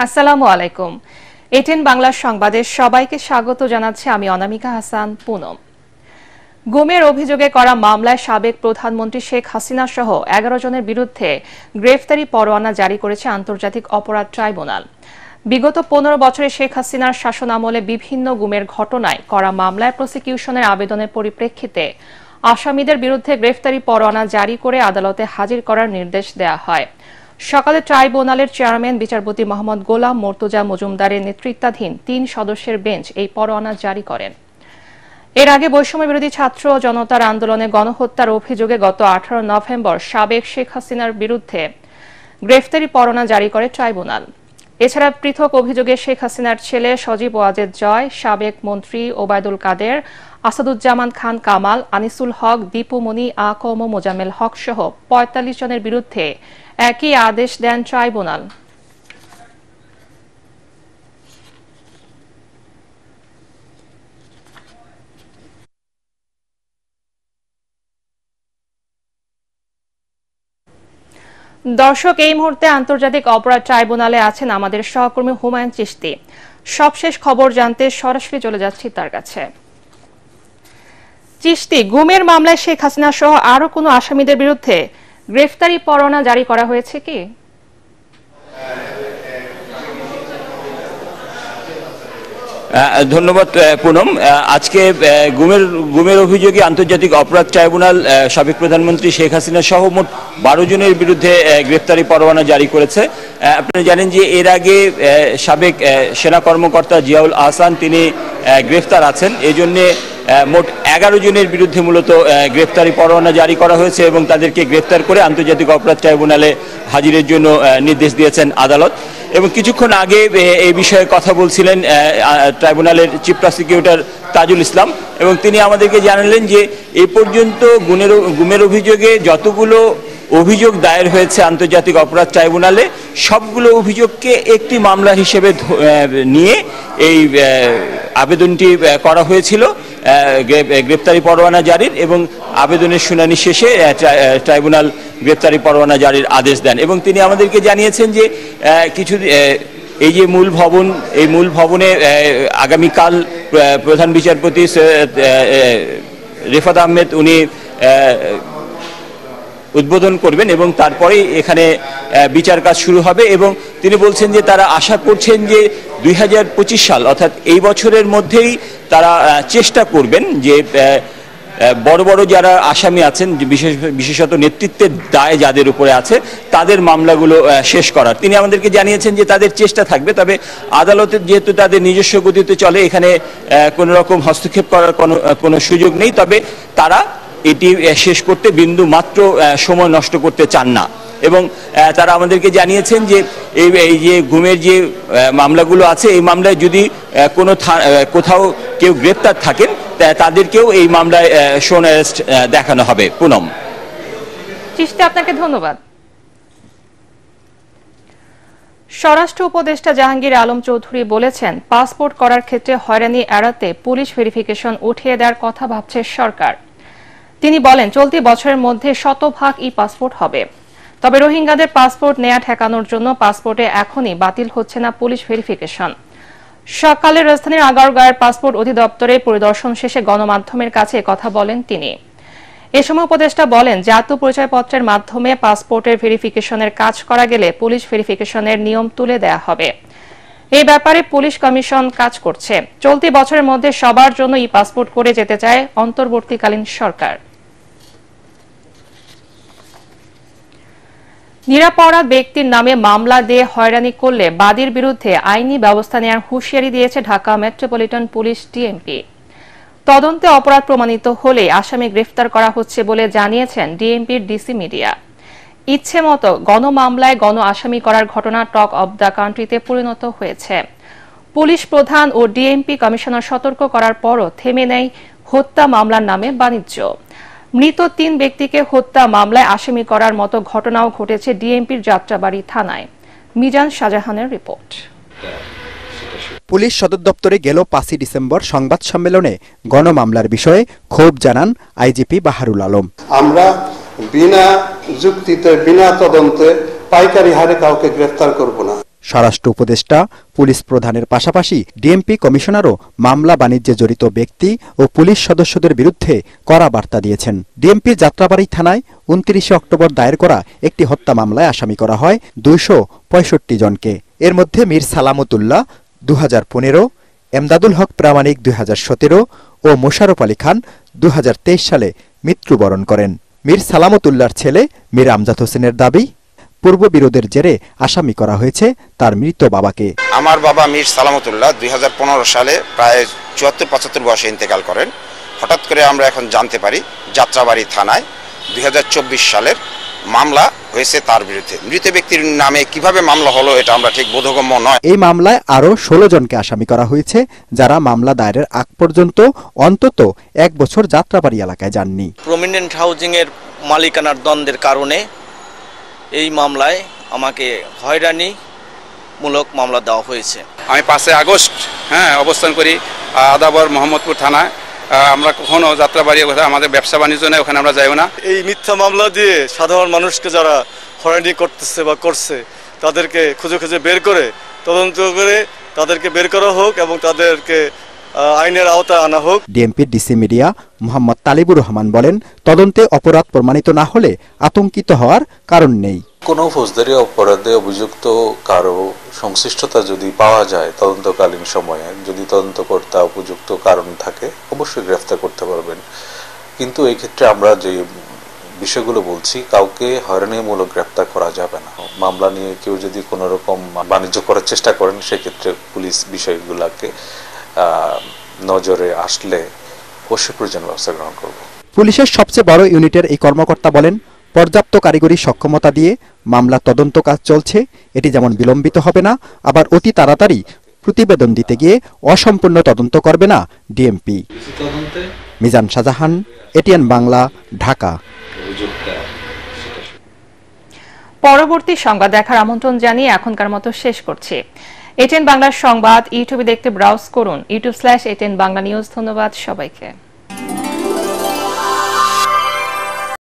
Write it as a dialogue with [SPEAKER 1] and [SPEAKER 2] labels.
[SPEAKER 1] আসসালামু আলাইকুম। এটিএন বাংলা সংবাদে সবাইকে স্বাগত জানাচ্ছি আমি অনামিকা হাসান পুনম। গুমের অভিযোগে করা মামলায় সাবেক প্রধানমন্ত্রী শেখ হাসিনা সহ 11 জনের বিরুদ্ধে গ্রেফতারি পরোয়ানা জারি করেছে আন্তর্জাতিক অপরাধ ট্রাইব্যুনাল। বিগত 15 বছরে শেখ হাসিনার শাসনামলে বিভিন্ন গুমের ঘটনায় করা মামলায় প্রসিকিউশনের আবেদনের পরিপ্রেক্ষিতে আসামিদের বিরুদ্ধে গ্রেফতারি পরোয়ানা জারি করে আদালতে হাজির করার নির্দেশ দেওয়া হয়। সকালে ট্রাইব্যুনালের চেয়ারম্যান বিচারপতি মোহাম্মদ গোলাম মর্তুজা মজুমদারের নেতৃত্বাধীন 3 সদস্যের বেঞ্চ এই পরোয়ানা জারি করেন। এর আগে বৈষম্য বিরোধী ছাত্র জনতার আন্দোলনে গণহত্যার অভিযোগে গত 18 নভেম্বর সাবেক শেখ হাসিনার বিরুদ্ধে গ্রেফতারি পরোয়ানা জারি করে ট্রাইব্যুনাল। এছাড়া পৃথক অভিযোগে শেখ হাসিনার ছেলে সজীব ওয়াজেদ জয়, সাবেক মন্ত্রী ওবায়দুল কাদের, আসাদুজ্জামান খান কামাল, আনিসুল হক, দীপুমণি, আকম মোজাম্মেল হক সহ 45 জনের বিরুদ্ধে একই আদেশ দেন ট্রাইব্যুনাল। দর্শক, এই মুহূর্তে আন্তর্জাতিক অপরাধ ট্রাইব্যুনালে আছেন আমাদের সহকর্মী হুমায়ুন চিশতি। সবশেষ খবর জানতে সরাসরি চলে যাচ্ছি তার কাছে। চিশতি, গুমের মামলায় শেখ হাসিনা সহ আরো কোনো আসামিদের বিরুদ্ধে গ্রেফতারি পরোয়ানা জারি করা হয়েছে কি?
[SPEAKER 2] ধন্যবাদ পুনম। আজকে গুমের অভিযোগে আন্তর্জাতিক অপরাধ ট্রাইব্যুনাল সাবেক প্রধানমন্ত্রী শেখ হাসিনা সহ মোট 12 জনের বিরুদ্ধে গ্রেফতারি পরোয়ানা জারি করেছে। আপনারা জানেন যে এর আগে সাবেক সেনা কর্মকর্তা জিয়াউল আহসান তিনি গ্রেফতার আছেন। এজন্য মোট 11 জনের বিরুদ্ধে মূলত গ্রেফতারি পরোয়ানা জারি করা হয়েছে এবং তাদেরকে গ্রেফতার করে আন্তর্জাতিক অপরাধ ট্রাইব্যুনালে হাজিরের জন্য নির্দেশ দিয়েছেন আদালত। এবং কিছুক্ষণ আগে এই বিষয়ে কথা বলছিলেন ট্রাইব্যুনালের চিফ প্রসিকিউটর তাজুল ইসলাম এবং তিনি আমাদেরকে জানালেন যে এই পর্যন্ত গুমের অভিযোগে যতগুলো অভিযোগ দায়ের হয়েছে আন্তর্জাতিক অপরাধ ট্রাইব্যুনালে সবগুলো অভিযোগকে একটি মামলা হিসেবে নিয়ে এই আবেদনটি করা হয়েছিল গ্রেফতারি পরোয়ানা জারির, এবং আবেদনের শুনানি শেষে ট্রাইব্যুনাল গ্রেফতারি পরোয়ানা জারির আদেশ দেন। এবং তিনি আমাদেরকে জানিয়েছেন যে এই যে মূল ভবনে আগামীকাল প্রধান বিচারপতি রেফাত আহমেদ উনি উদ্বোধন করবেন এবং তারপরেই এখানে বিচার কাজ শুরু হবে। এবং তিনি বলছেন যে তারা আশা করছেন যে 2025 সাল অর্থাৎ এই বছরের মধ্যেই তারা চেষ্টা করবেন যে বড় বড় যারা আসামি আছেন, বিশেষত নেতৃত্বের দায় যাদের উপরে আছে তাদের মামলাগুলো শেষ করার। তিনি আমাদেরকে জানিয়েছেন যে তাদের চেষ্টা থাকবে, তবে আদালতের যেহেতু তাদের নিজস্ব গতিতে চলে এখানে কোনো রকম হস্তক্ষেপ করার কোনো সুযোগ নেই, তবে তারা এটি শেষ করতে বিন্দু মাত্র সময় নষ্ট করতে চান না। এবং তারা আমাদেরকে জানিয়েছেন যে এই যে গুমের যে মামলাগুলো আছে এই মামলায় যদি কোথাও কেউ গ্রেপ্তার থাকেন তাদেরকেও এই মামলায় শোন অ্যারেস্ট দেখানো হবে। পুনম,
[SPEAKER 1] চিশতি, আপনাকে ধন্যবাদ। স্বরাষ্ট্র উপদেষ্টা জাহাঙ্গীর আলম চৌধুরী বলেছেন, পাসপোর্ট করার ক্ষেত্রে হয়রানি এড়াতে পুলিশ ভেরিফিকেশন উঠিয়ে দেওয়ার কথা ভাবছে সরকার। তিনি বলেন, চলতি বছরের মধ্যে 100% ই পাসপোর্ট হবে। তবে রোহিঙ্গাদের পাসপোর্ট নেয়া ঠেকানোর জন্য পাসপোর্টে এখনই বাতিল হচ্ছে না পুলিশ ভেরিফিকেশন। সকালে রাজধানীর আগারগাঁওয়ের পাসপোর্ট অধিদপ্তরে পরিদর্শন শেষে গণমাধ্যমের কাছে কথা বলেন তিনি। এ সময় উপদেষ্টা বলেন, জাতীয় পরিচয়পত্রের মাধ্যমে পাসপোর্টের ভেরিফিকেশনের কাজ করা গেলে পুলিশ ভেরিফিকেশনের নিয়ম তুলে দেয়া হবে। এই ব্যাপারে পুলিশ কমিশন কাজ করছে। চলতি বছরের মধ্যে সবার জন্য ই পাসপোর্ট করে যেতে চায় অন্তর্বর্তীকালীন সরকার। নিরাপরাধ ব্যক্তির নামে মামলা দিয়ে হয়রানি করলে বাদীর বিরুদ্ধে আইনি ব্যবস্থা নেওয়ার হুঁশিয়ারি দিয়েছে ঢাকা মেট্রোপলিটন পুলিশ ডিএমপি। তদন্তে অপরাধ প্রমাণিত হলে আসামি গ্রেফতার করা হচ্ছে বলে জানিয়েছেন ডিএমপির ডিসি মিডিয়া। ইচ্ছে মতো গণমামলায় গণ আসামি করার ঘটনা টক অব দ্য কান্ট্রিতে পরিণত হয়েছে। পুলিশ প্রধান ও ডিএমপি কমিশনার সতর্ক করার পরও থেমে নেয় হত্যা মামলার নামে বাণিজ্য। মৃত 3 ব্যক্তিকে হত্যা মামলায় আসামি করার মতো ঘটনাও ঘটেছে ডিএমপির যাত্রাবাড়ি থানায়। মিজান শাহজাহানের রিপোর্ট।
[SPEAKER 3] পুলিশ সদর দপ্তরে গেল 5 ডিসেম্বর সংবাদ সম্মেলনে গণমামলার বিষয়ে ক্ষোভ জানান আইজিপি বাহারুল আলম।
[SPEAKER 4] আমরা বিনা যুক্তিতে বিনা তদন্তে পাইকারি হারে কাউকে গ্রেফতার করব না।
[SPEAKER 3] স্বরাষ্ট্র উপদেষ্টা, পুলিশ প্রধানের পাশাপাশি ডিএমপি কমিশনারও মামলা বাণিজ্যে জড়িত ব্যক্তি ও পুলিশ সদস্যদের বিরুদ্ধে কড়া বার্তা দিয়েছেন। ডিএমপি যাত্রাবাড়ী থানায় 29 অক্টোবর দায়ের করা একটি হত্যা মামলায় আসামি করা হয় 265 জনকে। এর মধ্যে মীর সালামতুল্লাহ 2015, এমদাদুল হক প্রামাণিক 2017 ও মোশাররফ আলী খান 2023 সালে মৃত্যুবরণ করেন। মীর সালামতুল্লাহর ছেলে মীর আমজাদ হোসেনের দাবি, পূর্ব বিরোধের জেরে আসামি করা হয়েছে তার মৃত বাবাকে।
[SPEAKER 4] আমার বাবা মীর সালামতুল্লাহ 2015 সালে প্রায় 74-75 বয়সে ইন্তেকাল করেন। হঠাৎ করে আমরা এখন জানতে পারি যাত্রাবাড়ী থানায় 2024 সালের মামলা হয়েছে তার বিরুদ্ধে। মৃত ব্যক্তির নামে কিভাবে মামলা হলো এটা আমরা ঠিক বোধগম্য নয়।
[SPEAKER 3] এই মামলায় আরও 16 জনকে আসামি করা হয়েছে, যারা মামলা দায়েরের আগ পর্যন্ত অন্তত 1 বছর যাত্রাবাড়ী এলাকায় যাননি।
[SPEAKER 5] প্রমিনেন্ট হাউজিং এর মালিকানার দ্বন্দ্বের কারণে এই মামলায় আমাকে হয়রানিমূলক মামলা দেওয়া হয়েছে।
[SPEAKER 6] আমি 5 আগস্ট অবস্থান করি আদাবর মোহাম্মদপুর থানায়। আমরা কখনো যাত্রাবাড়ি আমাদের ব্যবসা বাণিজ্য নেই, ওখানে আমরা যাইও না।
[SPEAKER 7] এই মিথ্যা মামলা দিয়ে সাধারণ মানুষকে যারা হয়রানি করতেছে বা করছে তাদেরকে খুঁজে খুঁজে বের করে তদন্ত করে তাদেরকে বের করা হোক এবং তাদেরকে আইনের আওতায় আনা হোক।
[SPEAKER 3] ডিএমপির ডিসি মিডিয়া মোহাম্মদ তালিবুর রহমান বলেন, তদন্তে অপরাধ প্রমাণিত না হলে আতঙ্কিত হওয়ার কারণ নেই।
[SPEAKER 8] কোনো ফৌজদারি অপরাধে অভিযুক্ত কারো সংশ্লিষ্টতা যদি পাওয়া যায় তদন্তকালীন সময়ে, যদি তদন্তকর্তা উপযুক্ত কারণ থাকে অবশ্যই গ্রেফতার করতে পারবেন। কিন্তু এই ক্ষেত্রে আমরা যে বিষয়গুলো বলছি, কাউকে হয়রানিমূলক গ্রেফতার করা যাবে না। মামলা নিয়ে কেউ যদি কোনো রকম বাণিজ্য করার চেষ্টা করেন, সেক্ষেত্রে পুলিশ বিষয়গুলোকে নজরে আসলে অবশ্যই প্রয়োজনীয় ব্যবস্থা গ্রহণ করবে।
[SPEAKER 3] পুলিশের সবচেয়ে বড় ইউনিটের এই কর্মকর্তা বলেন, পর্যাপ্ত কারিগরি সক্ষমতা দিয়ে মামলা তদন্ত কাজ চলছে। এটি যেমন বিলম্বিত হবে না, আবার অতি তাড়াতাড়ি প্রতিবেদন দিতে গিয়ে অসম্পূর্ণ তদন্ত করবে না ডিএমপি। মিজান শাহজাহান, এটিএন বাংলা, ঢাকা।
[SPEAKER 1] পরবর্তী সংবাদ দেখার আমন্ত্রণ জানিয়ে এখনকার মতো শেষ করছি। এটিএন বাংলার সংবাদ ইউটিউবে দেখতে ব্রাউজ করুন, youtube/ATN বাংলা নিউজ। ধন্যবাদ সবাইকে।